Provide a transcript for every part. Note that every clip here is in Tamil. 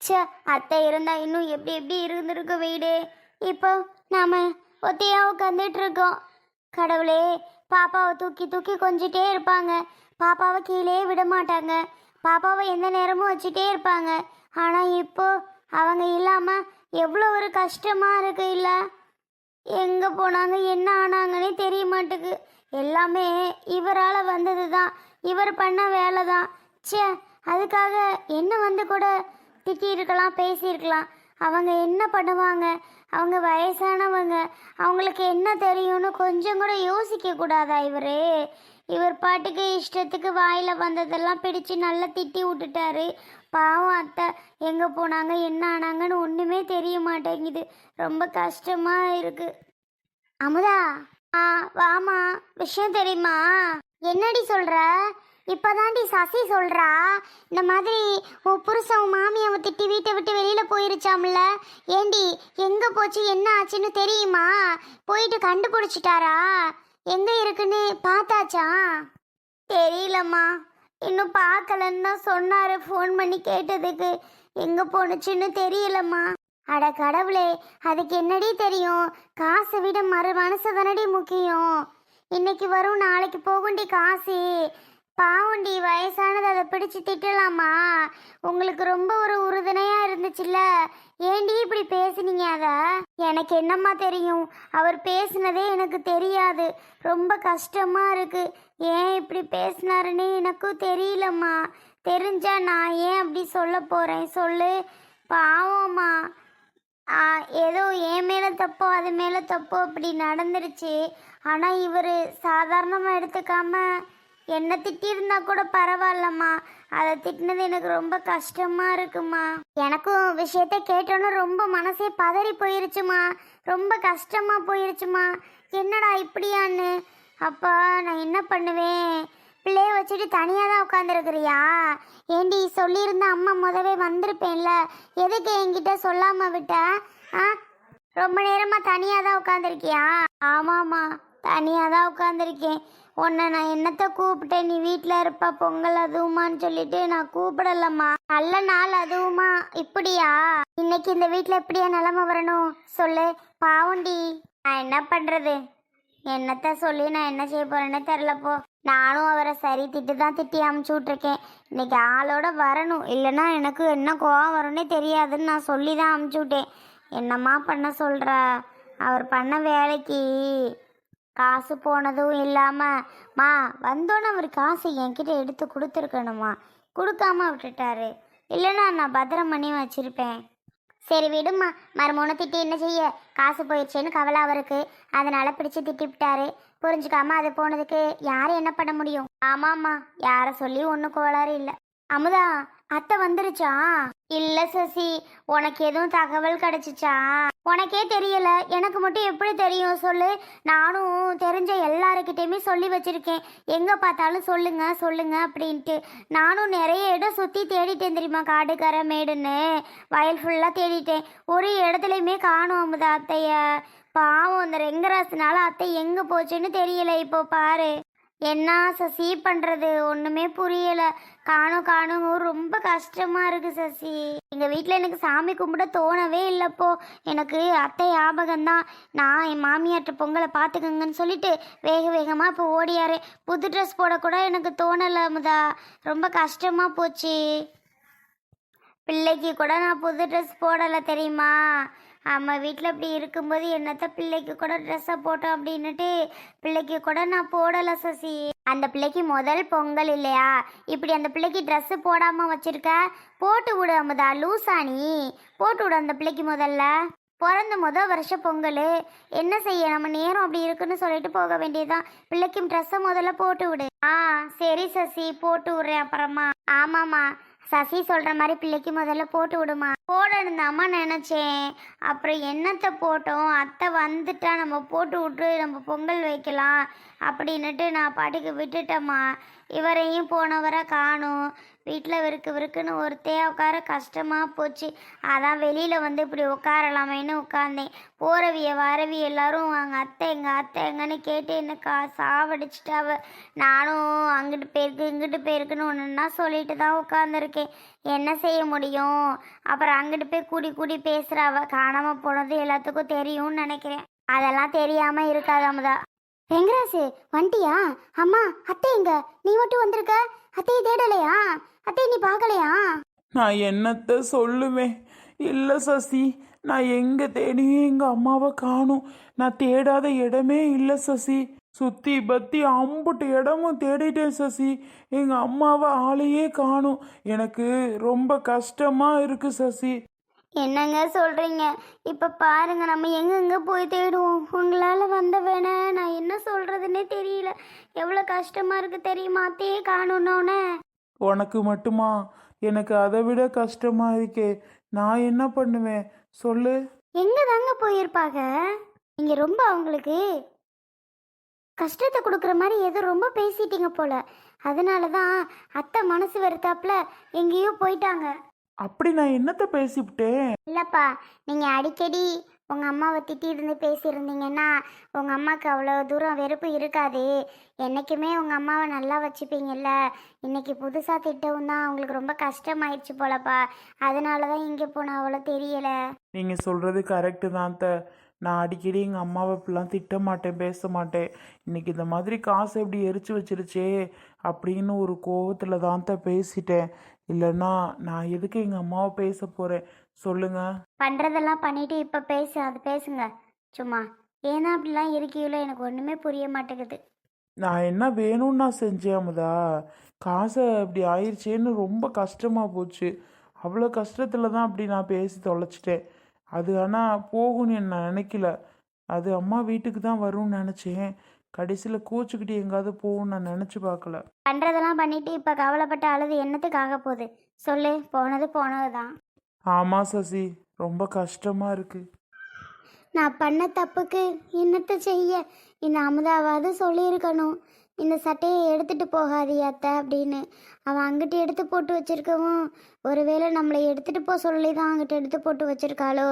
ச்சே, அத்தை இருந்தா இன்னும் எப்படி எப்படி இருந்திருக்கு வீடு. இப்போ நாம ஒத்தையா உட்காந்துட்டு இருக்கோம். கடவுளே, பாப்பாவை தூக்கி தூக்கி கொஞ்சிட்டே இருப்பாங்க. பாப்பாவை கீழே விட மாட்டாங்க. பாப்பாவை எந்த நேரமும் வச்சுட்டே இருப்பாங்க. ஆனா இப்போ அவங்க இல்லாம எவ்வளோ ஒரு கஷ்டமா இருக்கு இல்ல. எங்க போனாங்க என்ன ஆனாங்கன்னே தெரிய மாட்டுக்கு. எல்லாமே இவரால் வந்தது தான். இவர் பண்ண வேலை தான். ச்சே, அதுக்காக என்ன வந்து கூட திட்டியிருக்கலாம், பேசியிருக்கலாம். அவங்க என்ன பண்ணுவாங்க? அவங்க வயசானவங்க. அவங்களுக்கு என்ன தெரியும்னு கொஞ்சம் கூட யோசிக்க கூடாதா இவரு? இவர் பாட்டுக்கு இஷ்டத்துக்கு வாயில் வந்ததெல்லாம் பிடிச்சு நல்லா திட்டி விட்டுட்டாரு. பாவம் அத்தை எங்கே போனாங்க என்ன ஆனாங்கன்னு ஒன்றுமே தெரிய மாட்டேங்குது. ரொம்ப கஷ்டமா இருக்கு. அமுதா, ஆ வாமா. விஷயம் தெரியுமா? என்னடி சொல்ற? இப்பதாண்டி சசி சொல்றா இந்த மாதிரி உன் புருஷன் உன் மாமியாவை திட்டி வீட்டை விட்டு வெளியில போயிருச்சாம்ல. ஏண்டி எங்க போச்சு என்ன ஆச்சுன்னு தெரியுமா? போயிட்டு கண்டுபிடிச்சிட்டாரா? எங்க இருக்குன்னு பார்த்தாச்சா? தெரியலம்மா, இன்னும் பார்க்கலன்னு தான் சொன்னாரு ஃபோன் பண்ணி கேட்டதுக்கு. எங்க போனுச்சுன்னு தெரியலம்மா. அட கடவுளே, அதுக்கு என்னடி தெரியும்? காசை விட மனசு தானடி முக்கியம். இன்னைக்கு வரும் நாளைக்கு போகுண்டி காசு. பாவண்டி வயசானது, அதை பிடிச்சு திட்டலாமா? உங்களுக்கு ரொம்ப ஒரு உறுதுணையா இருந்துச்சுல்ல, ஏண்டி இப்படி பேசுனீங்க? அத எனக்கு என்னம்மா தெரியும்? அவர் பேசுனதே எனக்கு தெரியாது. ரொம்ப கஷ்டமா இருக்கு. ஏன் இப்படி பேசினாருன்னு எனக்கும் தெரியலம்மா. தெரிஞ்சா நான் ஏன் அப்படி சொல்ல போறேன் சொல்லு? பாவம்மா. ஏதோ என் மேலே தப்போ அது மேலே தப்போ அப்படி நடந்துருச்சு. ஆனால் இவர் சாதாரணமாக எடுத்துக்காம என்ன திட்டியிருந்தா கூட பரவாயில்லம்மா. அதை திட்டினது எனக்கு ரொம்ப கஷ்டமாக இருக்குமா. எனக்கும் விஷயத்த கேட்டோன்னு ரொம்ப மனசே பதறி போயிருச்சுமா. ரொம்ப கஷ்டமாக போயிருச்சுமா. என்னடா இப்படியான்னு. அப்பா நான் என்ன பண்ணுவேன்? பிள்ளைய வச்சுட்டு தனியாக தான் உட்காந்துருக்குறியா? ஏண்டி சொல்லியிருந்த அம்மா முதவே வந்திருப்பேன்ல, எதுக்கு என்கிட்ட சொல்லாமல் விட்ட? ஆ, ரொம்ப நேரமாக தனியாக தான் உட்காந்துருக்கியா? ஆமாம்மா, தனியாக தான் உட்காந்துருக்கேன். உன்னை நான் என்னத்தை கூப்பிட்டேன்? நீ வீட்டில் இருப்பா, பொங்கல் அதுவுமான்னு சொல்லிட்டு நான் கூப்பிடலம்மா. நல்ல நாள் அதுவுமா இப்படியா? இன்னைக்கு இந்த வீட்டில் எப்படியா நிலமை வரணும் சொல்லு? பாவுண்டி, நான் என்ன பண்ணுறது? என்னத்த சொல்லி நான் என்ன செய்ய போறேன்னே தெரிலப்போ. நானும் அவரை சரி திட்டு தான் திட்டி அமுச்சு விட்ருக்கேன். இன்னைக்கு ஆளோட வரணும், இல்லைன்னா எனக்கு என்ன கோவம் வரும்னே தெரியாதுன்னு நான் சொல்லி தான் அமுச்சு விட்டேன். என்னம்மா பண்ண சொல்கிற? அவர் பண்ண வேலைக்கு காசு போனதும் இல்லாமல் வந்தோன்னே அவர் காசு என்கிட்ட எடுத்து கொடுத்துருக்கணுமா. கொடுக்காம விட்டுட்டாரு. இல்லைன்னா நான் பத்திரம் பண்ணி வச்சுருப்பேன். சரி விடுமா, மருமோனை திட்டி என்ன செய்ய? காசு போயிடுச்சேன்னு கவலை அவருக்கு. அதனால பிடிச்சு திட்டிவிட்டாரு. புரிஞ்சுக்காம அது போனதுக்கு யாரும் என்ன பண்ண முடியும்? ஆமாம்மா, யாரை சொல்லி ஒன்றும் கோளாறு இல்லை. அமுதா, அத்தை வந்துருச்சா? இல்லை சசி, உனக்கு எதுவும் தகவல் கிடைச்சிச்சா? உனக்கே தெரியல, எனக்கு மட்டும் எப்படி தெரியும் சொல்லு? நானும் தெரிஞ்ச எல்லாருக்கிட்டையுமே சொல்லி வச்சிருக்கேன். எங்கே பார்த்தாலும் சொல்லுங்க சொல்லுங்க அப்படின்ட்டு. நானும் நிறைய இடம் சுற்றி தேடிட்டேன் தெரியுமா? காடு கரை மேடுன்னு வயல் ஃபுல்லாக தேடிட்டேன். ஒரு இடத்துலையுமே காணும் அமுதா அத்தைய. பாவம், இந்த ரெங்கராசுனால அத்தை எங்கே போச்சுன்னு தெரியல. இப்போ பாரு என்ன சசி பண்ணுறது, ஒன்றுமே புரியலை. காணும் காணும் ரொம்ப கஷ்டமாக இருக்குது சசி. எங்கள் வீட்டில் எனக்கு சாமி கும்பிட தோணவே இல்லைப்போ. எனக்கு அத்தை ஞாபகம்தான். நான் என் மாமியார்ட்ட பொங்கலை பார்த்துக்கங்கன்னு சொல்லிட்டு வேக வேகமாக இப்போ ஓடியாரு. புது ட்ரெஸ் போடக்கூட எனக்கு தோணலை அமுதா. ரொம்ப கஷ்டமாக போச்சு. பிள்ளைக்கு கூட நான் புது ட்ரெஸ் போடலை தெரியுமா? அம்மா வீட்டில் இப்படி இருக்கும்போது என்னத்த பிள்ளைக்கு கூட ட்ரெஸ்ஸை போட்டோம் அப்படின்னுட்டு பிள்ளைக்கு கூட நான் போடலை சசி. அந்த பிள்ளைக்கு முதல் பொங்கல் இல்லையா? இப்படி அந்த பிள்ளைக்கு ட்ரெஸ்ஸு போடாமல் வச்சுருக்க. போட்டு விடு அமுதா, லூசானி. போட்டு விடு அந்த பிள்ளைக்கு. முதல்ல பிறந்த வருஷம் பொங்கல் என்ன செய்ய, நம்ம நேரம் அப்படி இருக்குன்னு சொல்லிட்டு போக வேண்டியதுதான். பிள்ளைக்கும் ட்ரெஸ்ஸை முதல்ல போட்டு விடு. சரி சசி, போட்டு விட்றேன் அப்புறமா. ஆமாம்மா, சசி சொல்கிற மாதிரி பிள்ளைக்கு முதல்ல போட்டு விடுமா. போடணும் தாம்மா நினச்சேன். அப்புறம் என்னத்தை போட்டோம், அத்தை வந்துட்டா நம்ம போட்டு விட்டு நம்ம பொங்கல் வைக்கலாம் அப்படின்னுட்டு நான் பாட்டுக்கு விட்டுட்டேம்மா. இவரையும் போனவரை காணும். வீட்டில் விறுக்குன்னு ஒருத்தையா உட்கார கஷ்டமாக போச்சு. அதான் வெளியில் வந்து இப்படி உட்காரலாமேன்னு உட்காந்தேன். போறவிய வரவி எல்லாரும் எங்கள் அத்தை எங்கன்னு கேட்டு என்ன சாவடிச்சிட்டாவ. நானும் அங்கிட்டு போயிருக்கு இங்கிட்டு போயிருக்குன்னு ஒன்றுன்னா சொல்லிட்டு தான் உட்காந்துருக்கேன். என்ன செய்ய முடியும்? அப்புறம் அங்கிட்டு போய் கூடி பேசுகிறாவ. காணாமல் போனது எல்லாத்துக்கும் தெரியும்னு நினைக்கிறேன். அதெல்லாம் தெரியாமல் இருக்காது அமுதா. வெங்கராசு வண்டியா? அம்மா அத்தை எங்க? நீ மட்டும் வந்திருக்க, அத்தையை தேடலையா? அத்தை நீ பார்க்கலையா? நான் என்னத்த சொல்லுவேன்? இல்லை சசி, நான் எங்கே தேடியும் எங்கள் அம்மாவை காணும். நான் தேடாத இடமே இல்லை சசி. சுற்றி பற்றி அம்புட்டு இடமும் தேடிட்டேன் சசி. எங்கள் அம்மாவை ஆளையே காணும். எனக்கு ரொம்ப கஷ்டமாக இருக்குது சசி. என்னங்க சொல்கிறீங்க? இப்போ பாருங்க, நம்ம எங்கெங்கே போய் தேடுவோம்? உங்களால் வந்த வேணா நான் என்ன சொல்கிறதுன்னே தெரியல. எவ்வளோ கஷ்டமாக இருக்குது தெரியுமா அத்தையே காணுன்னொன்னே. உனக்கு மட்டுமா? எனக்கு அதை விட கஷ்டமாக இருக்கே. நான் என்ன பண்ணுவேன் சொல்லு? எங்கே தாங்க போயிருப்பாங்க? நீங்கள் ரொம்ப அவங்களுக்கு கஷ்டத்தை கொடுக்குற மாதிரி ஏதோ ரொம்ப பேசிட்டீங்க போல. அதனால தான் அத்தை மனசு வெறுத்தாப்புல எங்கேயோ போயிட்டாங்க. அப்படி நான் என்னத்த பேசிவிட்டேன்? இல்லைப்பா, நீங்கள் அடிக்கடி உங்கள் அம்மாவை திட்டிருந்து பேசியிருந்தீங்கன்னா உங்கள் அம்மாவுக்கு அவ்வளோ தூரம் வெறுப்பு இருக்காது. என்றைக்குமே உங்கள் அம்மாவை நல்லா வச்சுப்பீங்கல்ல. இன்றைக்கி புதுசாக திட்டவும் தான் அவங்களுக்கு ரொம்ப கஷ்டமாயிடுச்சு போலப்பா. அதனால தான் இங்கே போனால் அவ்வளோ தெரியலை. நீங்கள் சொல்கிறது கரெக்டு தான் அத்தை. நான் அடிக்கடி எங்கள் அம்மாவை இப்படிலாம் திட்ட மாட்டேன், பேச மாட்டேன். இன்றைக்கி இந்த மாதிரி காசை எப்படி எரிச்சு வச்சிருச்சே அப்படின்னு ஒரு கோவத்தில் தான் பேசிட்டேன். இல்லைன்னா நான் எதுக்கு எங்கள் அம்மாவை பேச போகிறேன் சொல்லுங்க? பண்ணுறதெல்லாம் பண்ணிவிட்டு இப்போ அது பேசுங்க சும்மா. ஏன்னா அப்படிலாம் இருக்கீங்களோ எனக்கு ஒன்றுமே புரிய மாட்டேங்குது. நான் என்ன வேணும்னு நான் செஞ்சேன் அமுதா? காசை அப்படி ஆயிடுச்சேன்னு ரொம்ப கஷ்டமாக போச்சு. அவ்வளோ கஷ்டத்தில் தான் அப்படி நான் பேசி தொலைச்சிட்டேன். அது ஆனால் போகும்னு நான் நினைக்கல. அது அம்மா வீட்டுக்கு தான் வரும்னு நினச்சேன். கடைசியில் கூச்சுக்கிட்டு எங்காவது போகும்னு நான் நினச்சி பார்க்கல. பண்ணுறதெல்லாம் பண்ணிவிட்டு இப்போ கவலைப்பட்ட அழுது என்னத்துக்காக போகுது சொல்லு? போனது தான். ஆமாம் சசி, ரொம்ப கஷ்டமாக இருக்குது. நான் பண்ண தப்புக்கு என்னத்தை செய்ய? இந்த அமுதாவாவது சொல்லியிருக்கணும், இந்த சட்டையை எடுத்துகிட்டு போகாதீ அத்தை அப்படின்னு. அவன் அங்கிட்டு எடுத்து போட்டு வச்சிருக்கவும் ஒருவேளை நம்மளை எடுத்துகிட்டு போக சொல்லி தான் அங்கிட்டு எடுத்து போட்டு வச்சிருக்காளோ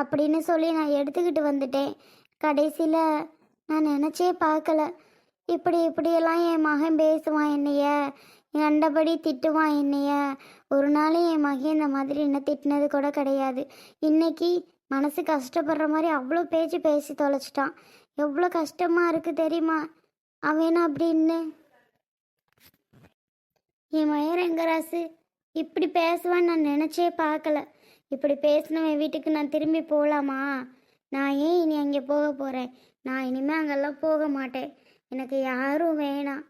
அப்படின்னு சொல்லி நான் எடுத்துக்கிட்டு வந்துட்டேன். கடைசியில் நான் நினச்சே பார்க்கல, இப்படியெல்லாம் என் மகன் பேசுவான் என்னைய, கண்டபடி திட்டுவான் என்னைய. ஒரு நாளும் என் மகன் இந்த மாதிரி என்ன திட்டினது கூட கிடையாது. இன்னைக்கு மனசு கஷ்டப்படுற மாதிரி அவ்வளோ பேசி தொலைச்சிட்டான். எவ்வளோ கஷ்டமாக இருக்குது தெரியுமா அவன் அப்படின்னு. என் மயர் ரெங்கராசு இப்படி பேசுவான்னு நான் நினச்சே பார்க்கல. இப்படி பேசினவன் வீட்டுக்கு நான் திரும்பி போகலாமா? நான் ஏன் இனி அங்கே போக போகிறேன்? நான் இனிமேல் அங்கெல்லாம் போக மாட்டேன். எனக்கு யாரும் வேணாம்.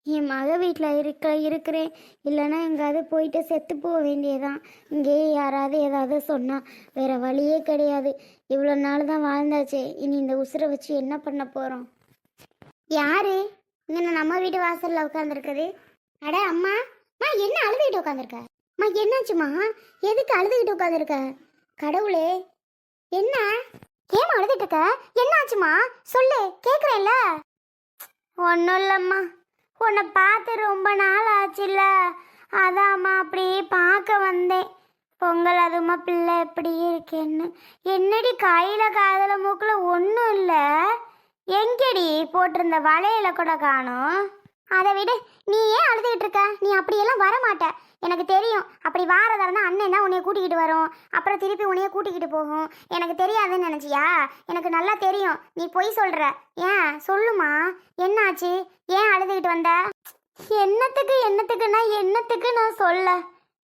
என் மக வீட்டில் இருக்கிறேன். இல்லைன்னா எங்காவது போயிட்டு செத்து போக வேண்டியதான். இங்கேயே யாராவது ஏதாவது சொன்னால் வேறு வழியே கிடையாது. இவ்வளோ நாள் தான் வாழ்ந்தாச்சே, இனி இந்த உசுரை வச்சு என்ன பண்ண போகிறோம்? யாரு இங்கே நம்ம வீட்டு வாசலில் உட்காந்துருக்குது? அட அம்மா, என்ன அழுதுகிட்டு உட்காந்துருக்க? என்னாச்சுமா? எதுக்கு அழுதுகிட்டு உட்காந்துருக்க? கடவுளே, என்ன? ஏமா அழுதுட்டு இருக்க? என்னாச்சுமா சொல்லு, கேட்குறேன்ல. ஒன்றும் இல்லைம்மா, உன்னை பார்த்து ரொம்ப நாள் ஆச்சுல்ல, அதாம்மா அப்படியே பார்க்க வந்தேன். பொங்கல் அதுமா பிள்ளை எப்படி இருக்கேன்னு. என்னடி கையில் காதில் மூக்கில் ஒன்றும் இல்லை. எங்கடி போட்டிருந்த வளையல கூட காணோம்? அதை விடு, நீ ஏன் அழுதுகிட்டு இருக்க? நீ அப்படியெல்லாம் வரமாட்ட, எனக்கு தெரியும். அப்படி வாரதா இருந்தால் அண்ணன் தான் உன்னைய கூட்டிக்கிட்டு வரும், அப்புறம் திருப்பி உன்னைய கூட்டிக்கிட்டு போகும். எனக்கு தெரியாதுன்னு நினச்சியா? எனக்கு நல்லா தெரியும், நீ பொய் சொல்கிற. ஏன் சொல்லுமா, என்னாச்சு? ஏன் அழுதுகிட்டு வந்த? என்னத்துக்கு நான் சொல்ல?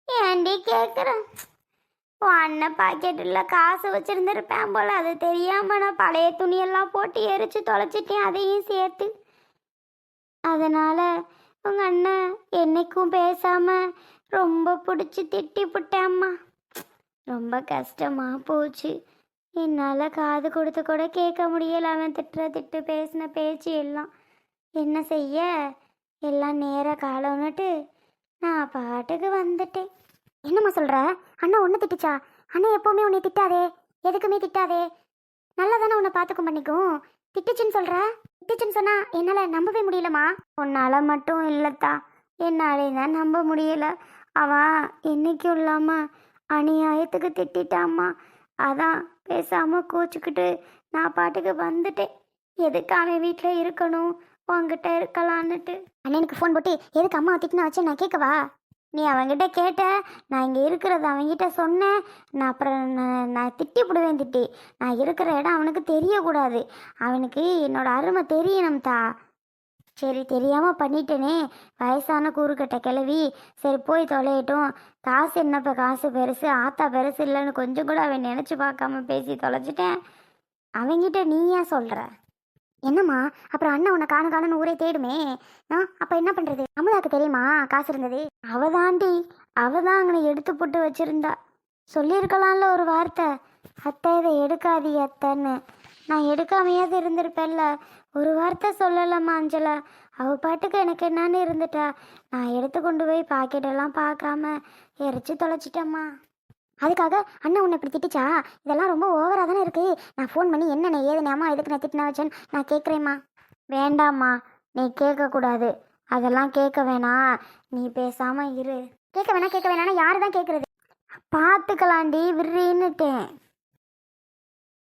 ஏண்டி கேட்குறேன்? அண்ணன் பாக்கெட்டில் காசு வச்சுருந்துருப்பேன் போல், அது தெரியாமல் நான் பழைய துணியெல்லாம் போட்டு எரித்து தொலைச்சிட்டேன், அதையும் சேர்த்து. அதனால் உங்கள் அண்ணன் என்னைக்கும் பேசாமல் ரொம்ப பிடிச்சி திட்டி விட்டேம்மா. ரொம்ப கஷ்டமாக போச்சு. என்னால் காது கொடுத்து கூட கேட்க முடியல அவன் திட்டு பேசின பேச்சு எல்லாம். என்ன செய்ய, எல்லாம் நேர காலம்னுட்டு நான் பாட்டுக்கு வந்துட்டேன். என்னம்மா சொல்கிற? அண்ணா ஒன்று திட்டுச்சா? அண்ணன் எப்போவுமே உன்னை திட்டாதே, எதுக்குமே திட்டாதே, நல்லா தானே உன்னை பார்த்துக்கும் பண்ணிக்கும். திட்டுச்சுன்னு சொல்கிற? திட்டுச்சுன்னு சொன்னால் என்னால் நம்பவே முடியலம்மா. உன்னால் மட்டும் இல்லைத்தா, என்னாலே தான் நம்ப முடியல. அவன் என்னைக்கும் இல்லாமல் அநியாயத்துக்கு திட்டாம்மா. அதான் பேசாமல் கோச்சிக்கிட்டு நான் பாட்டுக்கு வந்துட்டேன். எதுக்கு அவன் வீட்டில் இருக்கணும், உங்ககிட்ட இருக்கலான்னுட்டு. அண்ணனுக்கு ஃபோன் போட்டு எதுக்கு அம்மா திட்டினா வச்சு நான் கேட்கவா? நீ அவன்கிட்ட கேட்ட, நான் இங்கே இருக்கிறது அவன்கிட்ட சொன்னேன். நான் அப்புறம் நான் திட்டி விடுவேன். நான் இருக்கிற இடம் அவனுக்கு தெரியக்கூடாது. அவனுக்கு என்னோட அருமை தெரியணும்தா. சரி, தெரியாமல் பண்ணிட்டேனே, வயசான கூறுக்கட்ட கிளவி. சரி போய் தொலையட்டும். காசு என்னப்போ, காசு பெருசு, ஆத்தா பெருசு இல்லைன்னு கொஞ்சம் கூட அவன் நினச்சி பார்க்காம பேசி தொலைச்சிட்டேன். அவங்கிட்ட நீ ஏன் சொல்கிற? என்னம்மா, அப்புறம் அண்ணன் உன்னை காணுன்னு ஊரே தேடுமே. அப்போ என்ன பண்ணுறது? அமுதாக்கு தெரியுமா காசு இருந்தது? அவதாண்டி, அவதான் அங்கே எடுத்து போட்டு வச்சிருந்தா. சொல்லியிருக்கலாம்ல ஒரு வார்த்தை, அத்தை இதை எடுக்காதீ அத்தைன்னு. நான் எடுக்காமையாவது இருந்திருப்பேன்ல. ஒரு வார்த்தை சொல்லலாமா அஞ்சலா? அவள் பாட்டுக்கு எனக்கு என்னன்னு இருந்துட்டா. நான் எடுத்து கொண்டு போய் பாக்கெட்டெல்லாம் பார்க்காம எரிச்சு தொலைச்சிட்டம்மா. அதுக்காக அண்ணன் உன்னை இப்படி திட்டிச்சா? இதெல்லாம் ரொம்ப ஓவராக தானே இருக்குது. நான் ஃபோன் பண்ணி என்னென்ன ஏதுனாமா எதுக்கு நான் திட்டினா வச்சேன்னு நான் கேட்குறேம்மா. வேண்டாம்மா, நீ கேட்கக்கூடாது. அதெல்லாம் கேட்க வேணாம். நீ பேசாமல் இரு. கேட்க வேணாம் யாரு தான் கேட்குறது? பார்த்துக்கலாண்டி, விர்றின்னுட்டேன்.